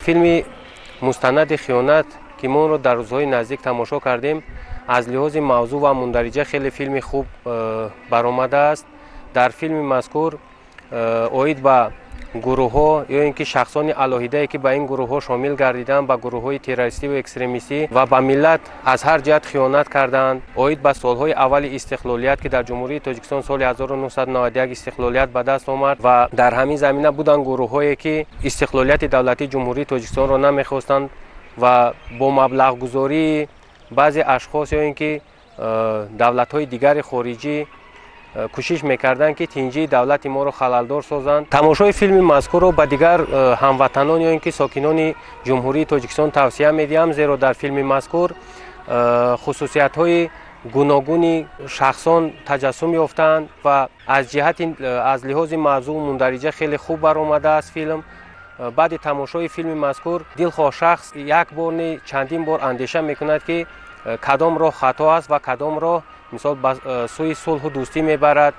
فیلم مستند خیانت که ما رو در روزهای نزدیک تماشا کردیم از لحاظ موضوع و مندرجه خیلی فیلم خوب برآمده است. در فیلم مذکور اوید به گروه ها یا اینکه شخصان علاهیده که به این گروه ها شامل گردیدند، به گروه های تروریستی و اکستریمیستی و به ملت از هر جهت خیانت کردند. اوید به سالهای اول استقلالیت که در جمهوری تاجیکستان سال 1991 استقلالیت به دست آمد و در همین زمینه بودند گروه هایی که استقلالیت دولتی جمهوری تاجیکستان را نمیخواستند و با مبلغ گذاری بعضی اشخاص یا اینکه دولت های دیگر خارجی کوشش میکردند که تنجی دولت ما را خللدار سازند. تماشای فیلم مذکور را به دیگر هموطنان یا اینکه ساکنان جمهوری تاجیکستان توصیه میدیم، زیرا در فیلم مذکور خصوصیت های گوناگون شخصان تجسم یافتند و از لحاظ موضوع مندرجه خیلی خوب برآمده است فیلم. بعد تماشای فیلم مذکور دلخواه شخص یک بار نه چندین بار اندیشه میکند که کدام راه خطا است و کدام راه مثال سوی صلح و دوستی میبرد